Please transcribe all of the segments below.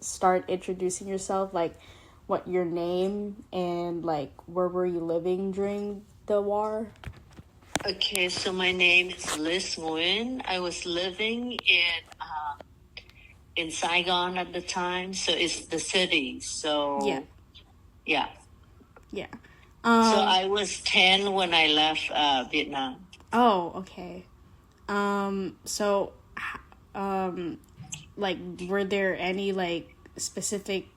start introducing yourself, like what your name and like where were you living during the war? Okay, so my name is Liz Nguyen. I was living in Saigon at the time, so it's the city. So yeah. Yeah. So I was 10 when I left Vietnam. Oh, okay. So, like, were there any, like, specific,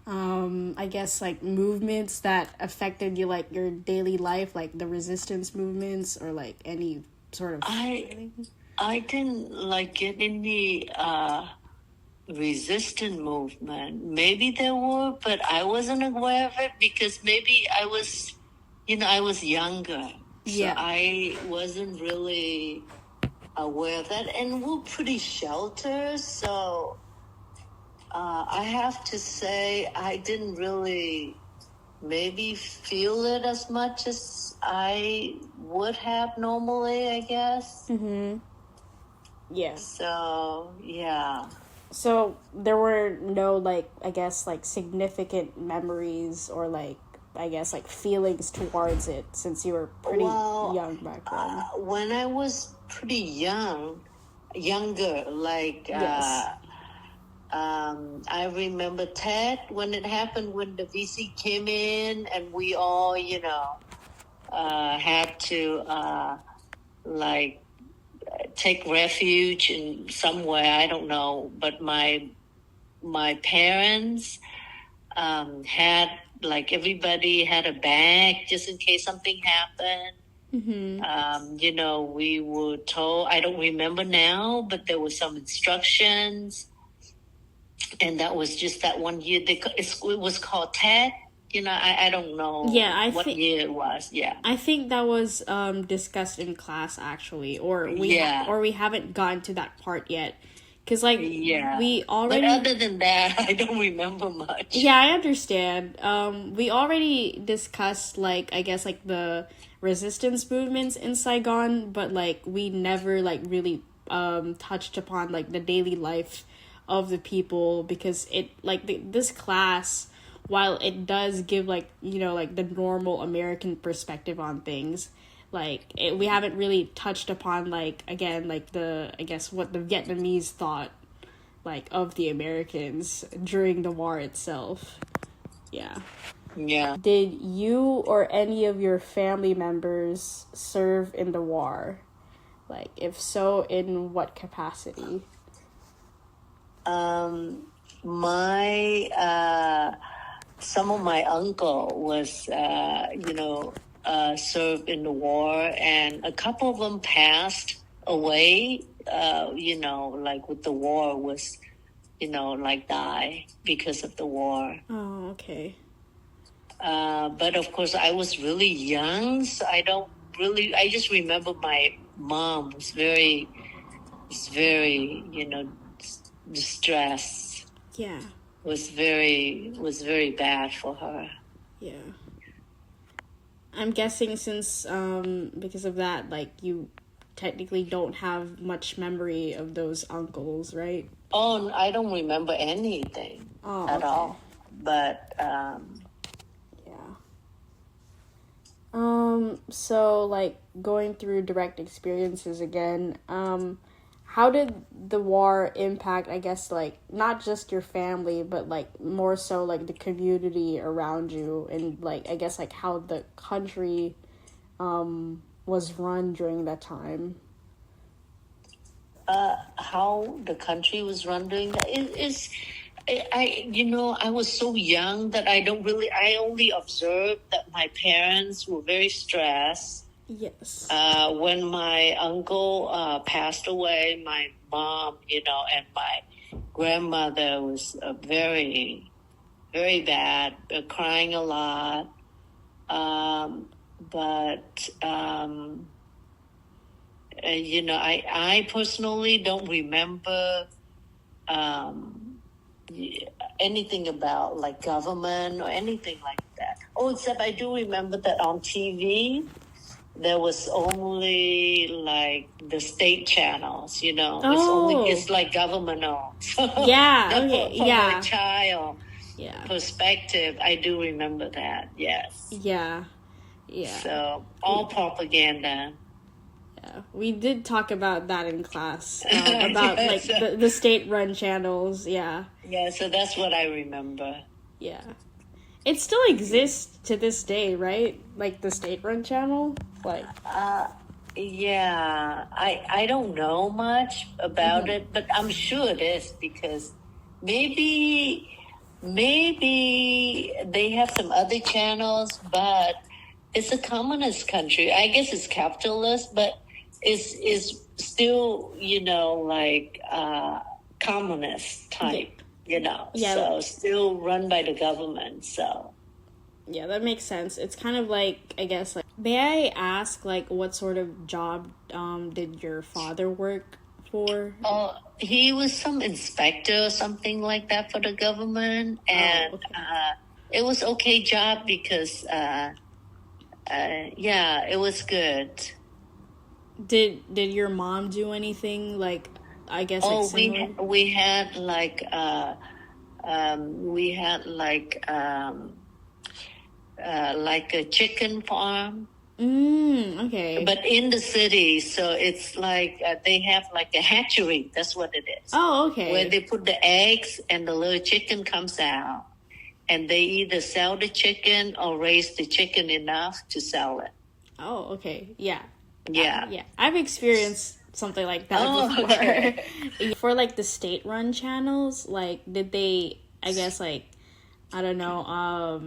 I guess, like, movements that affected you, like, your daily life, like the resistance movements or, like, any sort of... I didn't, like, get any resistance movement. Maybe there were, but I wasn't aware of it because maybe I was younger. So I wasn't really aware of that. And we're pretty sheltered, so I have to say I didn't really maybe feel it as much as I would have normally, I guess. Mm-hmm. Yeah. So, yeah. So there were no, like, I guess, like, significant memories or, like, I guess, like, feelings towards it since you were pretty young back then. When I was pretty younger, like, I remember Ted when it happened, when the VC came in and we all, had to, like, take refuge in somewhere, I don't know. But my parents had, like, everybody had a bag just in case something happened. Mm-hmm. We were told, I don't remember now, but there were some instructions. And that was just that one year. It was called TED. I don't know what year it was. Yeah. I think that was discussed in class, actually. Or we haven't gotten to that part yet. Because, like, we already... But other than that, I don't remember much. Yeah, I understand. We already discussed, like, I guess, like, the resistance movements in Saigon. But, like, we never, like, really touched upon, like, the daily life of the people, because it, like, this class, while it does give, like, like the normal American perspective on things, like, we haven't really touched upon, like, again, like, I guess what the Vietnamese thought, like, of the Americans during the war itself. Yeah. Did you or any of your family members serve in the war? Like, if so, in what capacity? Some of my uncle was, served in the war, and a couple of them passed away, like with the war was, like die because of the war. Oh, okay. But of course I was really young, so I just remember my mom was very, distressed. Yeah. Was very bad for her. Yeah. I'm guessing since because of that, like, you technically don't have much memory of those uncles, right? Oh, I don't remember anything at all. But yeah. So, like, going through direct experiences again, how did the war impact, I guess, like, not just your family, but, like, more so, like, the community around you, and, like, I guess, like, how the country was run during that time? How the country was run during that I was so young that I only observed that my parents were very stressed. Yes. When my uncle passed away, my mom, and my grandmother was very, very bad, crying a lot. I personally don't remember anything about, like, government or anything like that. Oh, except I do remember that on TV, there was only like the state channels, you know. Oh. It's like government owned. So Yeah, okay, from yeah. a child Yeah. perspective, I do remember that, yes. Yeah. Yeah. So all propaganda. Yeah. We did talk about that in class. About like the state run channels, yeah. Yeah, so that's what I remember. Yeah. It still exists to this day, right? Like the state run channel? Like yeah. I don't know much about it, but I'm sure it is because maybe they have some other channels, but it's a communist country. I guess it's capitalist, but it's still, you know, like communist type, you know. Yeah. So still run by the government. So yeah, that makes sense. It's kind of like, I guess, like, may I ask, like, what sort of job did your father work for? He was some inspector or something like that for the government, and it was okay job because yeah, it was good. Did your mom do anything like, I guess, like similar? we had like a chicken farm. Okay. But in the city, so it's like they have like a hatchery. That's what it is. Oh, okay. Where they put the eggs and the little chicken comes out. And they either sell the chicken or raise the chicken enough to sell it. Oh, okay. Yeah. Yeah. Yeah. I've experienced something like that before. Okay. For like the state run channels, like did they, I guess, like, I don't know,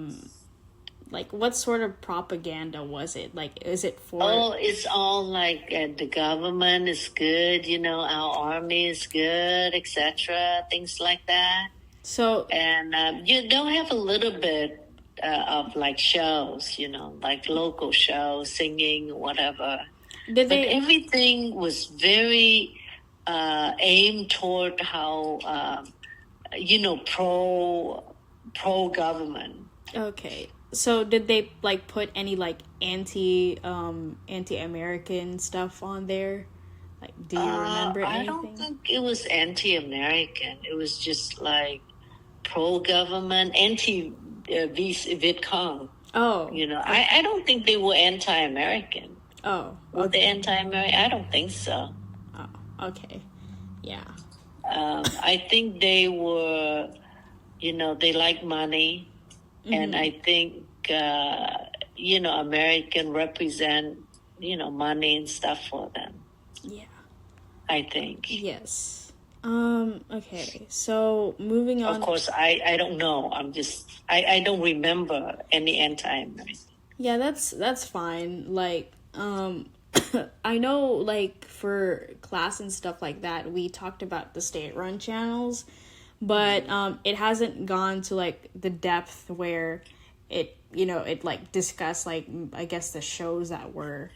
like what sort of propaganda was it? Like, is it for... it's all like the government is good, you know, our army is good, etc. Things like that. So, and you don't have a little bit of like shows, you know, like local shows, singing, whatever. But everything was very aimed toward how, you know, pro government. Okay. So did they like put any like anti-American stuff on there? Like, do you remember anything? I don't think it was anti-American. It was just like pro-government, anti-Viet Cong. Oh. You know, I don't think they were anti-American. Oh. Were they anti-American? I don't think so. Oh, okay. Yeah. I think they were, you know, they like money. And I think, you know, American represent, you know, money and stuff for them. Yeah. I think. Yes. Okay. So moving on. Of course, I don't know. I don't remember any anti-American. Yeah, that's fine. Like, I know, like, for class and stuff like that, we talked about the state-run channels, but it hasn't gone to like the depth where it, you know, it like discussed like, I guess, the shows that were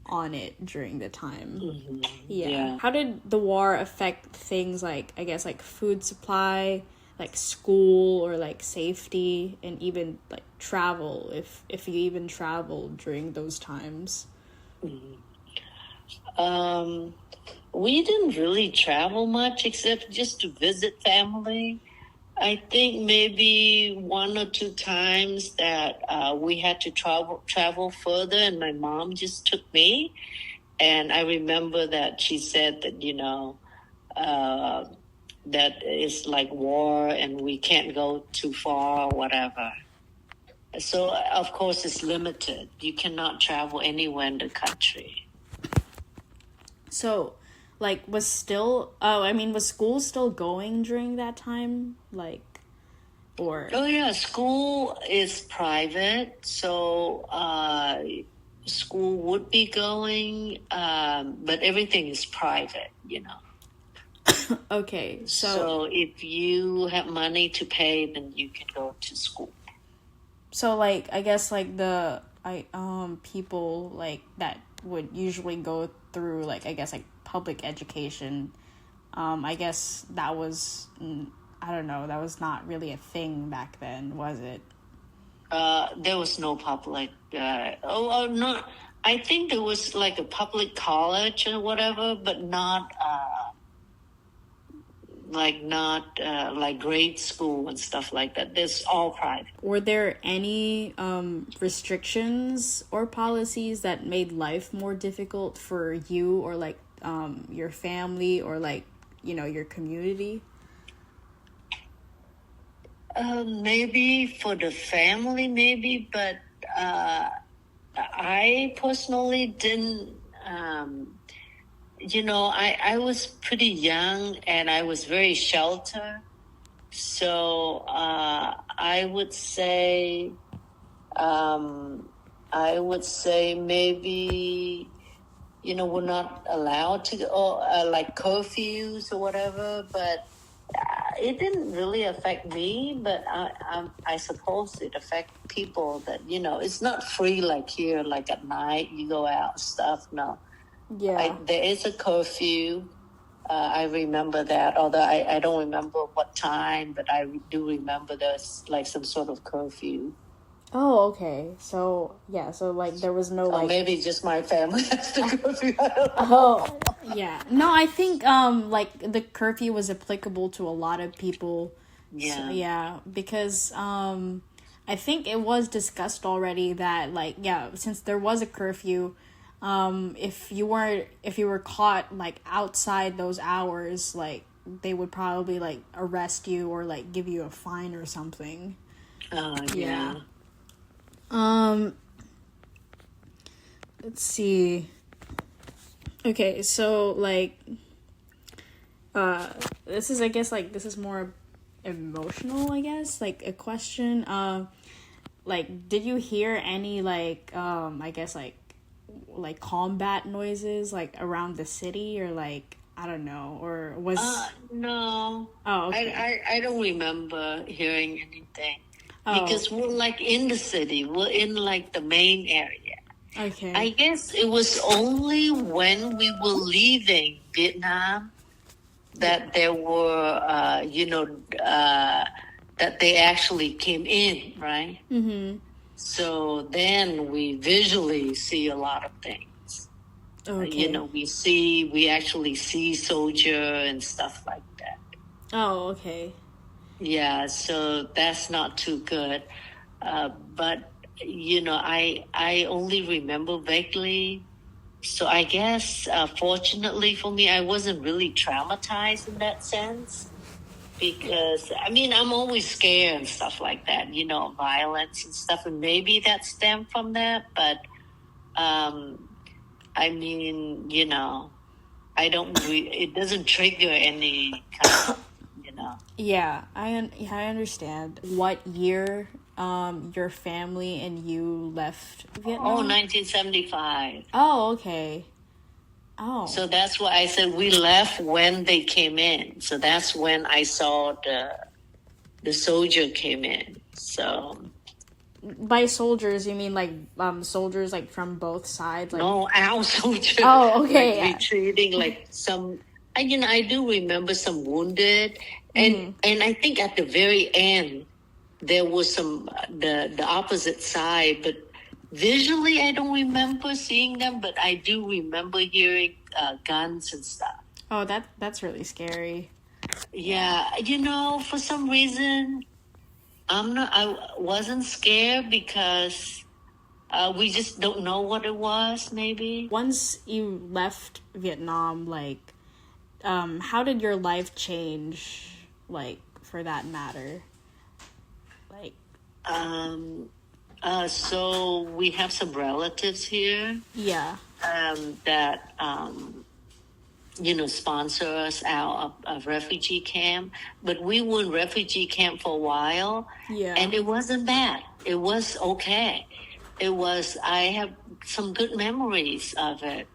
on it during the time. Yeah. How did the war affect things like, I guess, like food supply, like school, or like safety, and even like travel, if you even traveled during those times? We didn't really travel much except just to visit family. I think maybe 1 or 2 times that we had to travel further, and my mom just took me. And I remember that she said that, you know, that it's like war and we can't go too far or whatever. So, of course, it's limited. You cannot travel anywhere in the country. So, like, was school still going during that time? Like, or... Oh, yeah, school is private, so school would be going, but everything is private, you know. Okay, so if you have money to pay, then you can go to school. So, like, I guess, like, people, like, that would usually go through, like, I guess, like, public education, I guess that was, I don't know, that was not really a thing back then, was it? There was no public, I think there was like a public college or whatever, but not like grade school and stuff like that. There's all private. Were there any restrictions or policies that made life more difficult for you or like your family or like, you know, your community? Maybe for the family, maybe, but I personally didn't. I was pretty young and I was very sheltered. So I would say maybe, we're not allowed to go, like curfews or whatever, but it didn't really affect me, but I suppose it affects people that, it's not free like here, like at night you go out and stuff. No. Yeah. There is a curfew. I remember that, although I don't remember what time, but I do remember there's like some sort of curfew. Oh, okay. So, yeah, so like there was no like... maybe just my family has the curfew. I don't know. Oh, yeah. No, I think like the curfew was applicable to a lot of people. Yeah. So, yeah, because I think it was discussed already that like, yeah, since there was a curfew, if you were caught like outside those hours, like they would probably like arrest you or like give you a fine or something. Yeah. Let's see. Okay, so like this is, I guess, like this is more emotional, I guess, like a question. Like, did you hear any like I guess like combat noises like around the city, or like I don't know, or was no. Oh, okay. I don't remember hearing anything. Because we're like in the city, we're in like the main area. Okay. I guess it was only when we were leaving Vietnam that there were, that they actually came in, right? Mm-hmm. So then we visually see a lot of things. Okay. We actually see soldier and stuff like that. Oh, okay. Yeah, so that's not too good. But, I only remember vaguely. So I guess, fortunately for me, I wasn't really traumatized in that sense. Because, I'm always scared and stuff like that, violence and stuff. And maybe that stemmed from that. But, it doesn't trigger any kind of, Yeah, I understand. What year your family and you left Vietnam? 1975. Oh, okay. Oh. So that's why I said we left when they came in. So that's when I saw the soldier came in. So by soldiers, you mean like soldiers like from both sides? Like... No, our soldiers. Oh, okay. Like retreating, like some. I do remember some wounded, and I think at the very end there was some the opposite side, but visually I don't remember seeing them, but I do remember hearing guns and stuff. Oh, that's really scary. Yeah, for some reason I wasn't scared because we just don't know what it was. Maybe once you left Vietnam, like. How did your life change, like, for that matter? Like, so we have some relatives here. Yeah. That, sponsor us out of refugee camp. But we were in refugee camp for a while. Yeah. And it wasn't bad. It was okay. I have some good memories of it.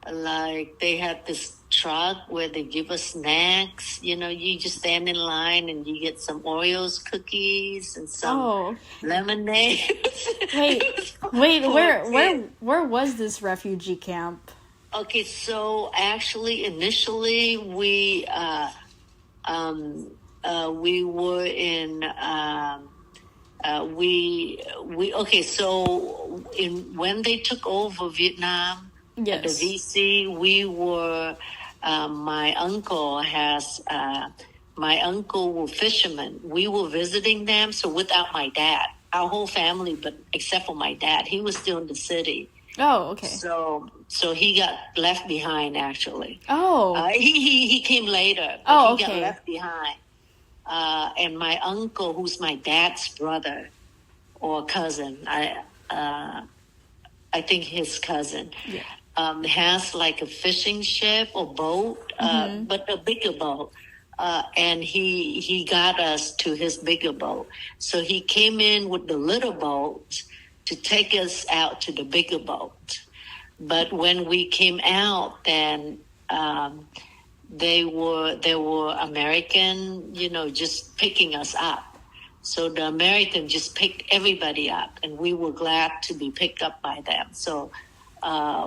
Like, they had this truck where they give us snacks. You just stand in line and you get some Oreos cookies and some lemonade. Where was this refugee camp? Okay, so actually, initially we were in we okay. So when they took over Vietnam, at the Yes. VC, we were. My uncle has. My uncle were fishermen. We were visiting them. So without my dad, our whole family, but except for my dad, he was still in the city. Oh, okay. So he got left behind. Actually, Oh. he came later, but Oh, he got okay. left behind. And my uncle, who's my dad's brother or cousin, I think his cousin, Yeah. has like a fishing ship or boat, but a bigger boat. And he got us to his bigger boat. So he came in with the little boat to take us out to the bigger boat. But when we came out, then there were American, just picking us up. So the American just picked everybody up, and we were glad to be picked up by them. So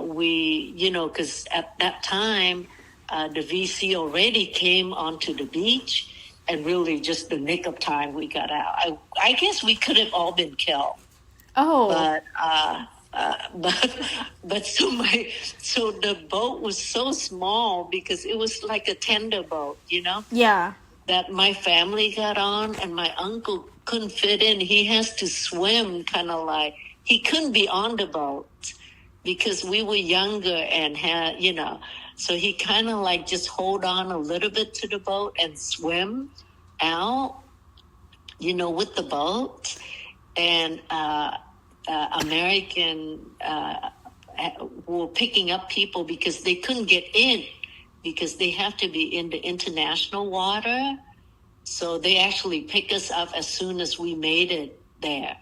we, because at that time, the VC already came onto the beach, and really just the nick of time we got out. I guess we could have all been killed. Oh. But so the boat was so small because it was like a tender boat, Yeah. that my family got on, and my uncle couldn't fit in. He has to swim, kind of like he couldn't be on the boat because we were younger and had, so he kind of like just hold on a little bit to the boat and swim out, with the boat. And American were picking up people because they couldn't get in because they have to be in the international water. So they actually picked us up as soon as we made it there.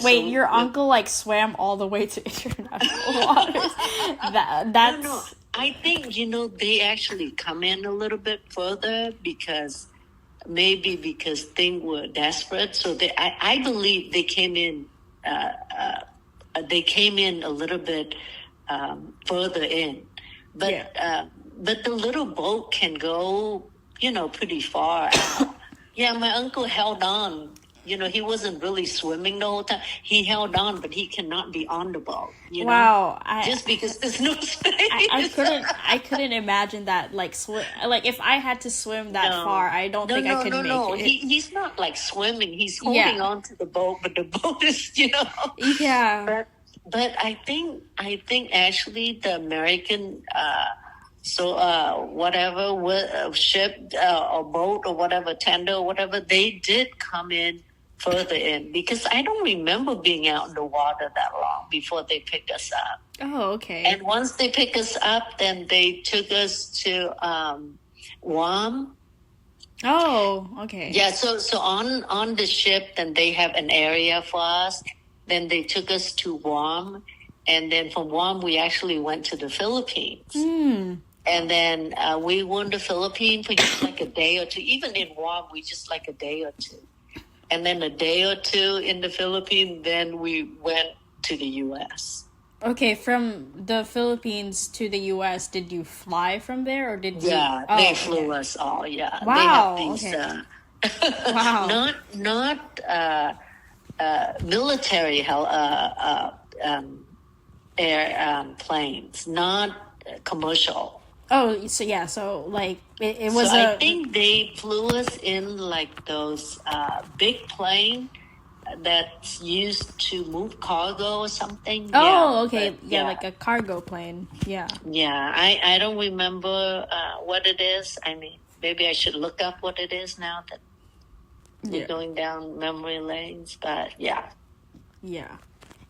Wait, your uncle like swam all the way to international waters? That's... No. I think, they actually come in a little bit further because things were desperate. So I believe they came in. They came in a little bit further in, but the little boat can go, pretty far out. Yeah, my uncle held on. He wasn't really swimming the whole time. He held on, but he cannot be on the boat. Wow, just because there's no space. I couldn't imagine that. Like if I had to swim that far, I don't think I could make it. He's not like swimming. He's holding on to the boat, but the boat is, Yeah. But I think actually the American. Whatever ship or boat or whatever, tender or whatever, they did come in further in because I don't remember being out in the water that long before they picked us up. Oh, okay. And once they picked us up, then they took us to Guam. Oh, okay. Yeah, so on the ship, then they have an area for us. Then they took us to Guam, and then from Guam we actually went to the Philippines. And then we were in the Philippines for just like a day or two. Even in Guam, we just like a day or two. And then a day or two in the Philippines, then we went to the U.S. Okay, from the Philippines to the U.S., did you fly from there or did you? Yeah, they flew us all, yeah. Wow, they have these, okay. Wow. Not military air planes, not commercial. Oh, so yeah, so like it was. So I think they flew us in like those big plane that's used to move cargo or something. Oh, okay, yeah, like a cargo plane. Yeah. Yeah, I don't remember what it is. I mean, maybe I should look up what it is now that we're going down memory lanes. But yeah. Yeah,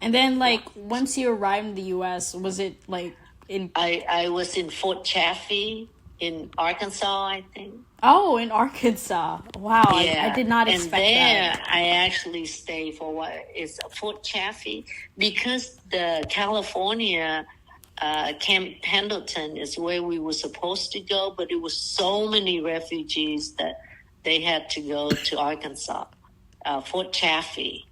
and then like once you arrived in the U.S., was it like? I was in Fort Chaffee in Arkansas, I think. Oh, in Arkansas. Wow, I did not expect that. And there I actually stayed for what is Fort Chaffee because the California Camp Pendleton is where we were supposed to go, but it was so many refugees that they had to go to Arkansas, Fort Chaffee.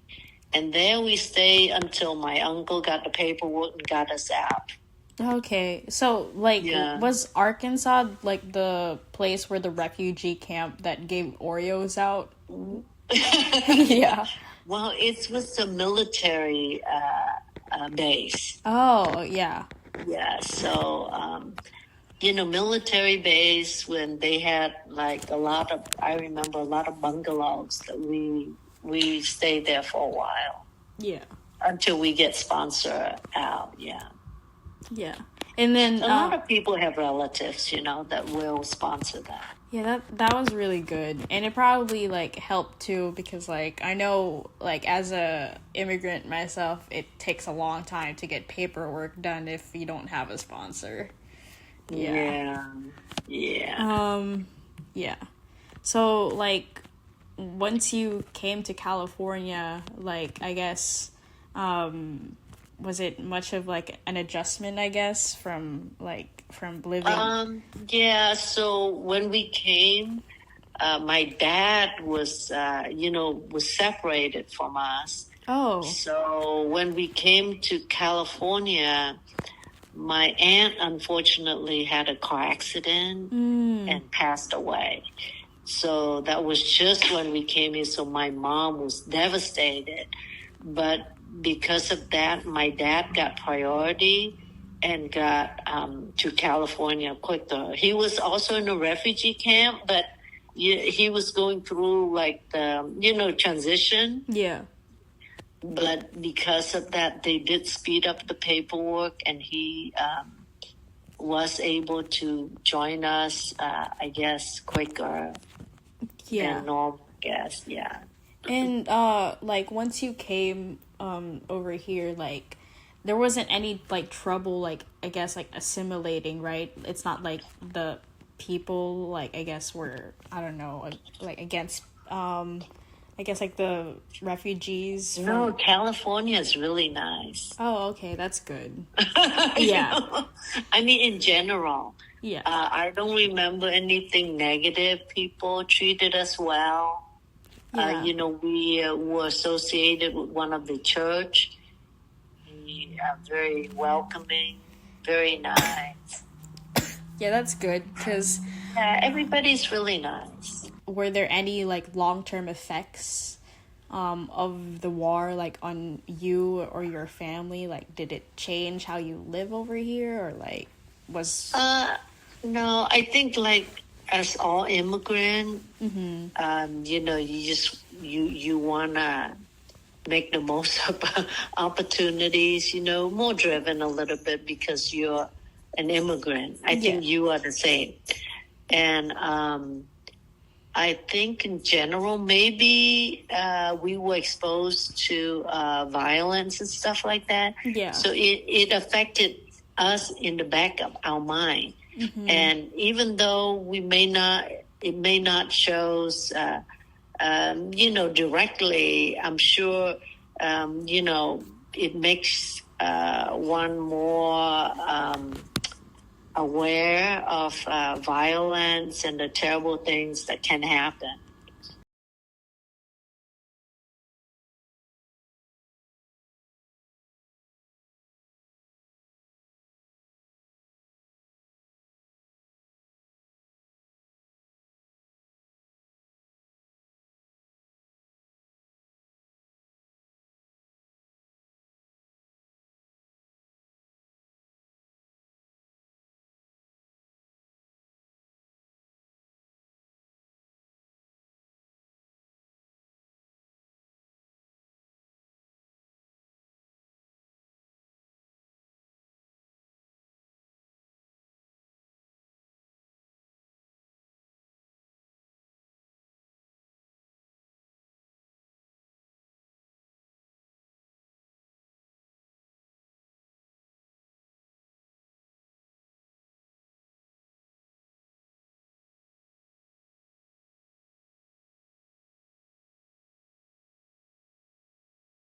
And there we stayed until my uncle got the paperwork and got us out. Okay, so like was Arkansas like the place where the refugee camp that gave Oreos out? Yeah. Well, it was a military base. Oh, yeah. Yeah, so military base when they had like I remember a lot of bungalows that we stayed there for a while Yeah. until we get sponsored out. Yeah. Yeah. And then A lot of people have relatives, that will sponsor that. yeah, that was really good. And it probably like helped too because like I know like as a immigrant myself, it takes a long time to get paperwork done if you don't have a sponsor. Yeah. Yeah. Yeah. So like once you came to California, like I guess was it much of like an adjustment, I guess, from living? Yeah, so when we came, my dad was separated from us. Oh. So when we came to California, my aunt unfortunately had a car accident and passed away. So that was just when we came here. So my mom was devastated. But because of that, my dad got priority and got to California quicker. He was also in a refugee camp, but he was going through like the, transition. Yeah. But because of that, they did speed up the paperwork, and he was able to join us, I guess, quicker than normal, I guess. Yeah. And like once you came over here, like there wasn't any like trouble, like I guess like assimilating, right? It's not like the people like I guess were, I don't know, like against I guess like the refugees. No, California is really nice. Oh, okay, that's good. Yeah. I mean, in general. Yeah. I don't remember anything negative. People treated us well. Yeah. We were associated with one of the church. We are very welcoming, very nice. Yeah, that's good because everybody's really nice. Were there any like long-term effects of the war like on you or your family? Like did it change how you live over here or like was no, I think like as all immigrant, you wanna make the most of opportunities, more driven a little bit because you're an immigrant. I think you are the same. And I think in general, maybe we were exposed to violence and stuff like that. Yeah. So it affected us in the back of our mind. Mm-hmm. And even though it may not show, directly, I'm sure, it makes one more aware of violence and the terrible things that can happen.